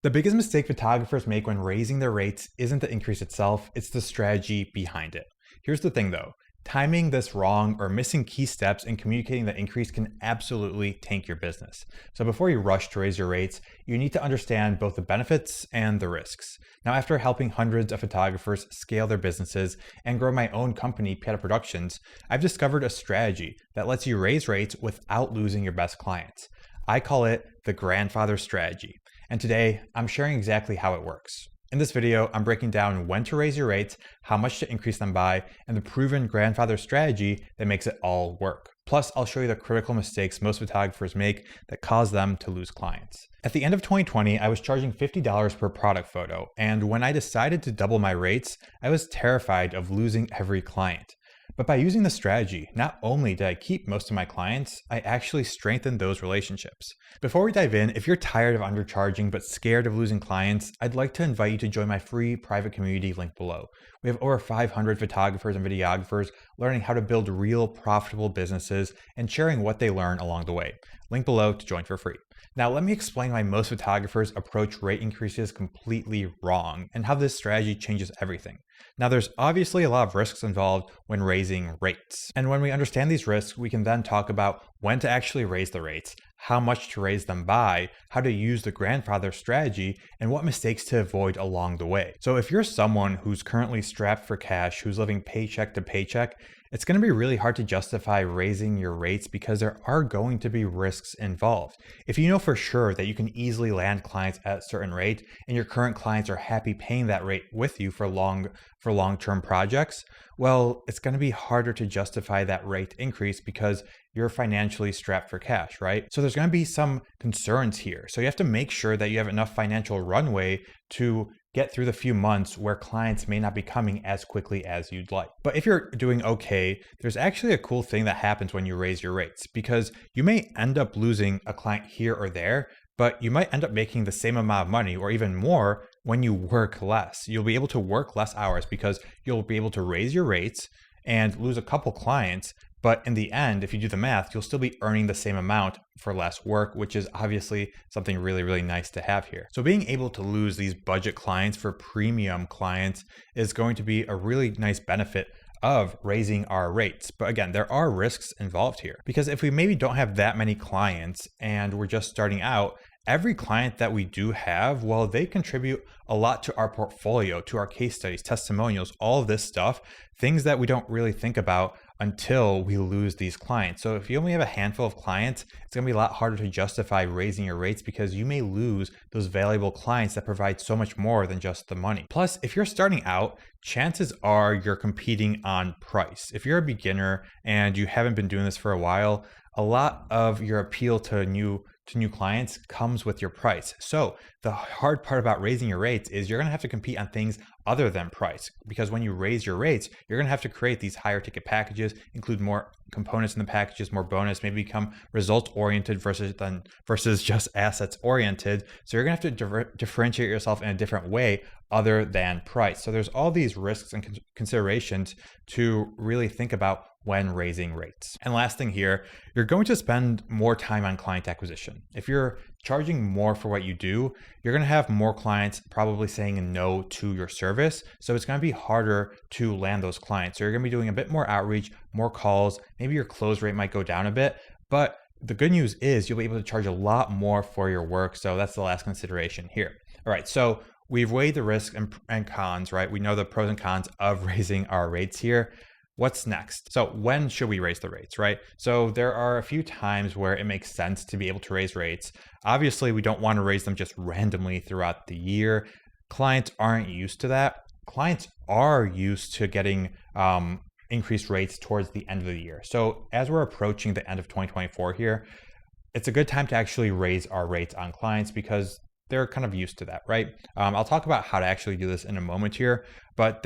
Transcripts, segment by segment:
The biggest mistake photographers make when raising their rates isn't the increase itself, it's the strategy behind it. Here's the thing though, timing this wrong or missing key steps in communicating the increase can absolutely tank your business. So before you rush to raise your rates, you need to understand both the benefits and the risks. Now, after helping hundreds of photographers scale their businesses and grow my own company, Pieta Productions, I've discovered a strategy that lets you raise rates without losing your best clients. I call it the grandfather strategy. And today, I'm sharing exactly how it works. In this video, I'm breaking down when to raise your rates, how much to increase them by, and the proven grandfather strategy that makes it all work. Plus, I'll show you the critical mistakes most photographers make that cause them to lose clients. At the end of 2020, I was charging $50 per product photo, and when I decided to double my rates, I was terrified of losing every client. But by using this strategy, not only did I keep most of my clients, I actually strengthened those relationships. Before we dive in, if you're tired of undercharging but scared of losing clients, I'd like to invite you to join my free private community linked below. We have over 500 photographers and videographers learning how to build real profitable businesses and sharing what they learn along the way. Link below to join for free. Now, let me explain why most photographers approach rate increases completely wrong and how this strategy changes everything. Now, there's obviously a lot of risks involved when raising rates. And when we understand these risks, we can then talk about when to actually raise the rates, how much to raise them by, how to use the grandfather strategy, and what mistakes to avoid along the way. So if you're someone who's currently strapped for cash, who's living paycheck to paycheck, it's going to be really hard to justify raising your rates because there are going to be risks involved. If you know for sure that you can easily land clients at a certain rate and your current clients are happy paying that rate with you for long-term projects, well, it's going to be harder to justify that rate increase because you're financially strapped for cash, right? So there's going to be some concerns here. So you have to make sure that you have enough financial runway to get through the few months where clients may not be coming as quickly as you'd like. But if you're doing okay, there's actually a cool thing that happens when you raise your rates, because you may end up losing a client here or there, but you might end up making the same amount of money or even more when you work less. You'll be able to work less hours because you'll be able to raise your rates and lose a couple clients. But in the end, if you do the math, you'll still be earning the same amount for less work, which is obviously something really, really nice to have here. So being able to lose these budget clients for premium clients is going to be a really nice benefit of raising our rates. But again, there are risks involved here, because if we maybe don't have that many clients and we're just starting out, every client that we do have, well, they contribute a lot to our portfolio, to our case studies, testimonials, all of this stuff, things that we don't really think about until we lose these clients. So if you only have a handful of clients, it's going to be a lot harder to justify raising your rates because you may lose those valuable clients that provide so much more than just the money. Plus, if you're starting out, chances are you're competing on price. If you're a beginner and you haven't been doing this for a while, a lot of your appeal to new clients comes with your price. So the hard part about raising your rates is you're going to have to compete on things other than price, because when you raise your rates, you're going to have to create these higher ticket packages, include more components in the packages, more bonus, maybe become result oriented versus just assets oriented. So you're going to have to differentiate yourself in a different way other than price. So there's all these risks and considerations to really think about when raising rates. And last thing here, you're going to spend more time on client acquisition. If you're charging more for what you do, you're going to have more clients probably saying no to your service. So it's going to be harder to land those clients. So you're going to be doing a bit more outreach, more calls. Maybe your close rate might go down a bit, but the good news is you'll be able to charge a lot more for your work. So that's the last consideration here. All right. So we've weighed the risks and cons, right? We know the pros and cons of raising our rates here. What's next? So when should we raise the rates, right? So there are a few times where it makes sense to be able to raise rates. Obviously, we don't want to raise them just randomly throughout the year. Clients aren't used to that. Clients are used to getting increased rates towards the end of the year. So as we're approaching the end of 2024 here, it's a good time to actually raise our rates on clients because they're kind of used to that, right? I'll talk about how to actually do this in a moment here, but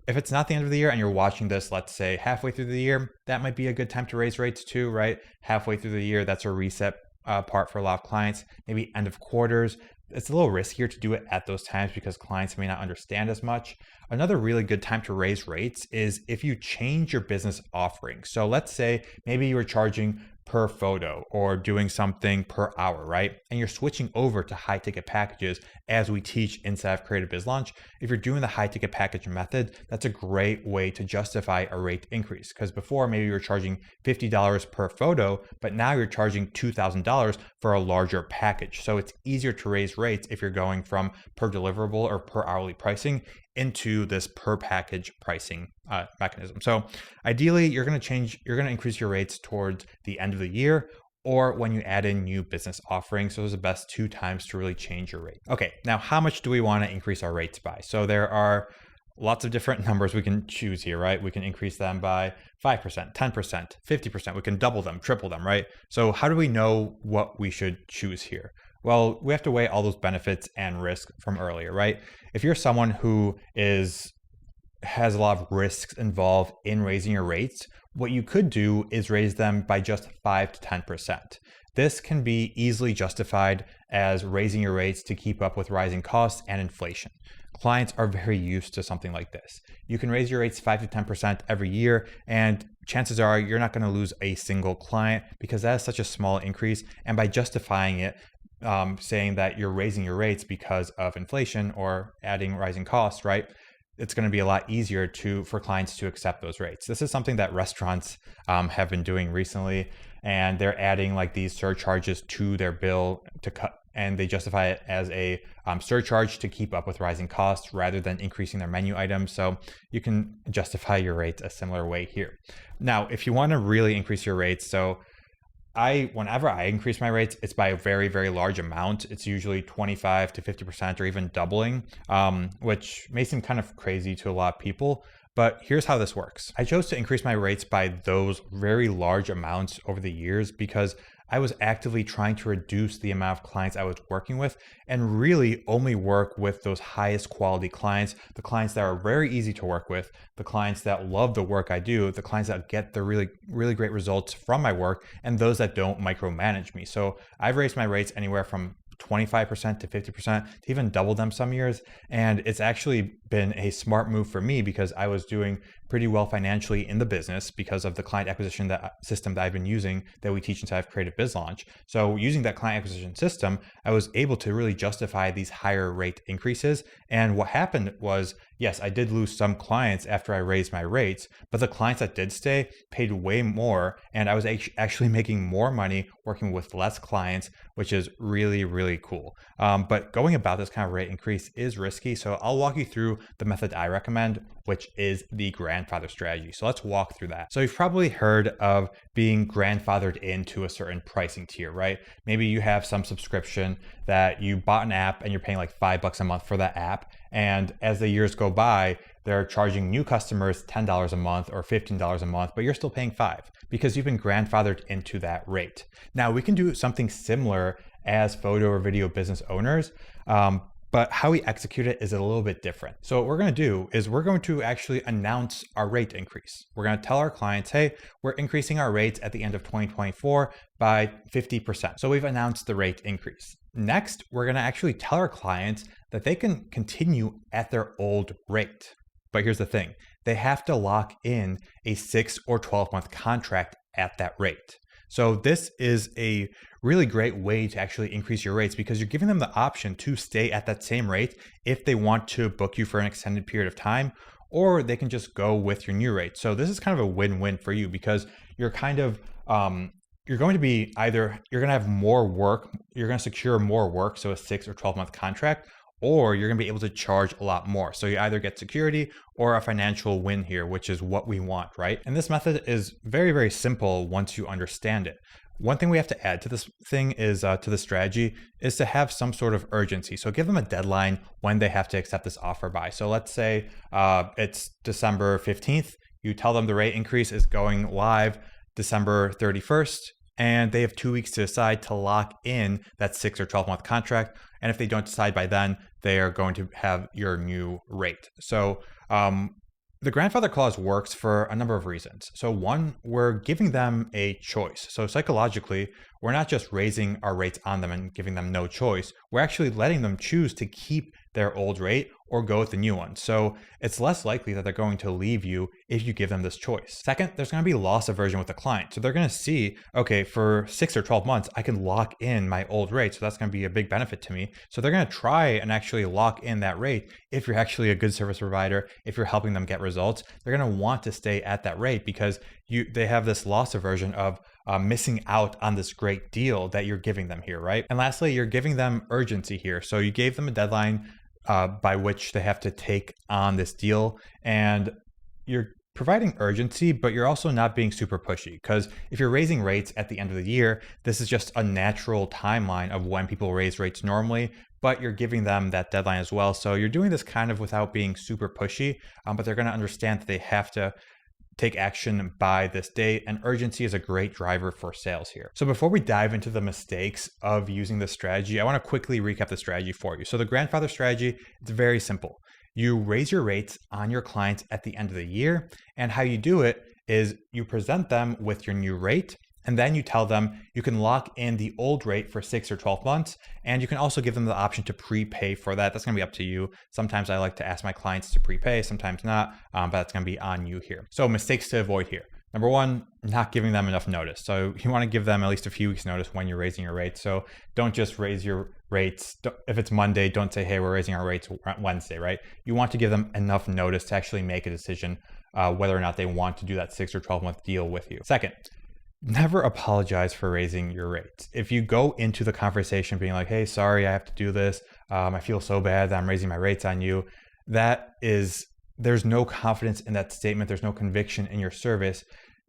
if it's not the end of the year and you're watching this, let's say halfway through the year, that might be a good time to raise rates too, right? Halfway through the year, that's a reset part for a lot of clients. Maybe end of quarters, it's a little riskier to do it at those times because clients may not understand as much. Another really good time to raise rates is if you change your business offering. So let's say maybe you were charging per photo or doing something per hour, right? And you're switching over to high ticket packages as we teach inside of Creative Biz Launch. If you're doing the high ticket package method, that's a great way to justify a rate increase. Because before maybe you were charging $50 per photo, but now you're charging $2,000 for a larger package. So it's easier to raise rates if you're going from per deliverable or per hourly pricing into this per package pricing mechanism. So ideally, you're going to increase your rates towards the end of the year or when you add in new business offerings. So those are the best two times to really change your rate. Okay, now how much do we want to increase our rates by? So there are lots of different numbers we can choose here, right? We can increase them by 5%, 10%, 50%. We can double them, triple them, right? So how do we know what we should choose here? Well, we have to weigh all those benefits and risk from earlier, right? If you're someone who has a lot of risks involved in raising your rates, what you could do is raise them by just 5 to 10%. This can be easily justified as raising your rates to keep up with rising costs and inflation. Clients are very used to something like this. You can raise your rates 5 to 10% every year, and chances are you're not going to lose a single client because that is such a small increase. And by justifying it, saying that you're raising your rates because of inflation or adding rising costs, right? It's going to be a lot easier for clients to accept those rates. This is something that restaurants have been doing recently, and they're adding like these surcharges to their bill to cut, and they justify it as a surcharge to keep up with rising costs rather than increasing their menu items. So you can justify your rates a similar way here. Now, if you want to really increase your rates, whenever I increase my rates, it's by a very, very large amount. It's usually 25 to 50% or even doubling, which may seem kind of crazy to a lot of people. But here's how this works. I chose to increase my rates by those very large amounts over the years because I was actively trying to reduce the amount of clients I was working with and really only work with those highest quality clients, the clients that are very easy to work with, the clients that love the work I do, the clients that get the really, really great results from my work, and those that don't micromanage me. So I've raised my rates anywhere from 25% to 50% to even double them some years. And it's actually been a smart move for me because I was doing pretty well financially in the business because of the client acquisition system that I've been using that we teach inside of Creative Biz Launch. So using that client acquisition system, I was able to really justify these higher rate increases. And what happened was, yes, I did lose some clients after I raised my rates, but the clients that did stay paid way more. And I was actually making more money working with less clients, which is really, really cool. But going about this kind of rate increase is risky. So I'll walk you through the method I recommend, which is the grandfather strategy. So let's walk through that. So you've probably heard of being grandfathered into a certain pricing tier, right? Maybe you have some subscription that you bought an app and you're paying like $5 a month for that app. And as the years go by, they're charging new customers $10 a month or $15 a month, but you're still paying $5 because you've been grandfathered into that rate. Now we can do something similar as photo or video business owners, but how we execute it is a little bit different. So what we're going to do is we're going to actually announce our rate increase. We're going to tell our clients, hey, we're increasing our rates at the end of 2024 by 50%. So we've announced the rate increase. Next, we're going to actually tell our clients that they can continue at their old rate. But here's the thing, they have to lock in a 6 or 12-month contract at that rate. So this is a really great way to actually increase your rates because you're giving them the option to stay at that same rate if they want to book you for an extended period of time, or they can just go with your new rate. So this is kind of a win-win for you because you're kind of, you're going to be either, you're going to have more work, you're going to secure more work, so a 6 or 12-month contract, or you're going to be able to charge a lot more. So you either get security or a financial win here, which is what we want, right? And this method is very, very simple once you understand it. One thing we have to add to this thing is to the strategy is to have some sort of urgency. So give them a deadline when they have to accept this offer by. So let's say it's December 15th. You tell them the rate increase is going live December 31st. And they have 2 weeks to decide to lock in that 6 or 12-month contract. And if they don't decide by then, they are going to have your new rate. So the grandfather clause works for a number of reasons. So one, we're giving them a choice. So psychologically, we're not just raising our rates on them and giving them no choice. We're actually letting them choose to keep their old rate or go with the new one. So it's less likely that they're going to leave you if you give them this choice. Second, there's going to be loss aversion with the client. So they're going to see, okay, for 6 or 12 months, I can lock in my old rate. So that's going to be a big benefit to me. So they're going to try and actually lock in that rate. If you're actually a good service provider, if you're helping them get results, they're going to want to stay at that rate because they have this loss aversion of missing out on this great deal that you're giving them here, right? And lastly, you're giving them urgency here. So you gave them a deadline by which they have to take on this deal, and you're providing urgency, but you're also not being super pushy, because if you're raising rates at the end of the year, this is just a natural timeline of when people raise rates normally, but you're giving them that deadline as well. So you're doing this kind of without being super pushy, but they're going to understand that they have to take action by this date, and urgency is a great driver for sales here. So before we dive into the mistakes of using this strategy, I want to quickly recap the strategy for you. So the grandfather strategy, it's very simple. You raise your rates on your clients at the end of the year, and how you do it is you present them with your new rate, and then you tell them you can lock in the old rate for 6 or 12 months. And you can also give them the option to prepay for that. That's going to be up to you. Sometimes I like to ask my clients to prepay, sometimes not, but that's going to be on you here. So mistakes to avoid here. Number one, not giving them enough notice. So you want to give them at least a few weeks notice when you're raising your rates. So don't just raise your rates. If it's Monday, don't say, hey, we're raising our rates Wednesday, right? You want to give them enough notice to actually make a decision whether or not they want to do that 6 or 12 month deal with you. Second, never apologize for raising your rates. If you go into the conversation being like, hey, sorry, I have to do this. I feel so bad that I'm raising my rates on you. There's no confidence in that statement. There's no conviction in your service.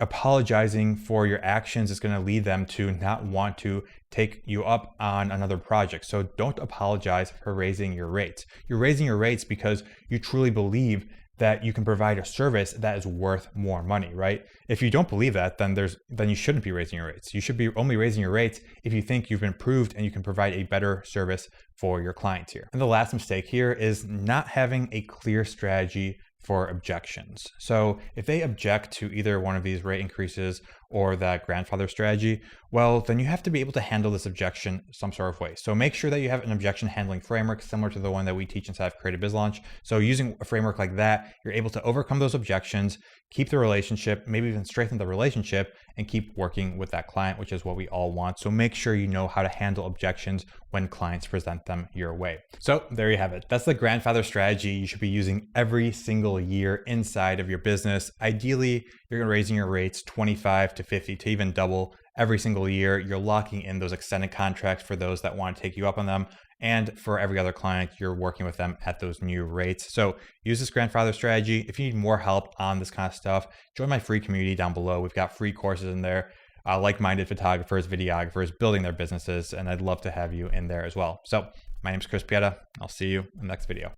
Apologizing for your actions is going to lead them to not want to take you up on another project. So don't apologize for raising your rates. You're raising your rates because you truly believe that you can provide a service that is worth more money, right? If you don't believe that, then you shouldn't be raising your rates. You should be only raising your rates if you think you've improved and you can provide a better service for your clients here. And the last mistake here is not having a clear strategy for objections. So if they object to either one of these rate increases or that grandfather strategy, well, then you have to be able to handle this objection some sort of way. So make sure that you have an objection handling framework similar to the one that we teach inside of Creative Biz Launch. So using a framework like that, you're able to overcome those objections, keep the relationship, maybe even strengthen the relationship, and keep working with that client, which is what we all want. So make sure you know how to handle objections when clients present them your way. So there you have it. That's the grandfather strategy you should be using every single year inside of your business. Ideally, you're raising your rates 25 to 50 to even double every single year. You're locking in those extended contracts for those that want to take you up on them. And for every other client, you're working with them at those new rates. So use this grandfather strategy. If you need more help on this kind of stuff, join my free community down below. We've got free courses in there, like-minded photographers, videographers building their businesses, and I'd love to have you in there as well. So my name is Pieta. I'll see you in the next video.